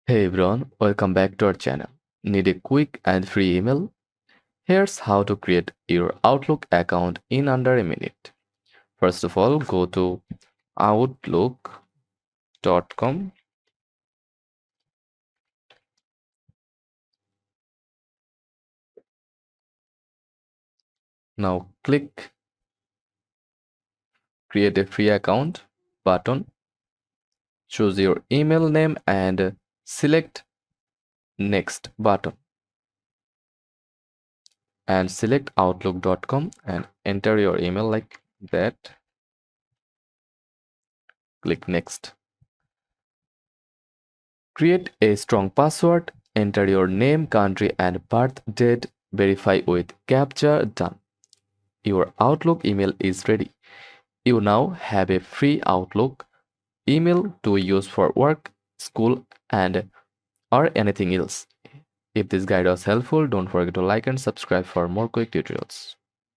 Hey everyone, welcome back to our channel. Need a quick and free email? Here's how to create your Outlook account in under a minute. First of all, go to outlook.com. Now click create a free account button. Choose your email name and select next button and select outlook.com and enter your email like that. Click next. Create a strong password, enter your name, country, and birth date, verify with CAPTCHA. Done. Your Outlook email is ready. You now have a free Outlook email to use for work, school, and or anything else. If this guide was helpful, don't forget to like and subscribe for more quick tutorials.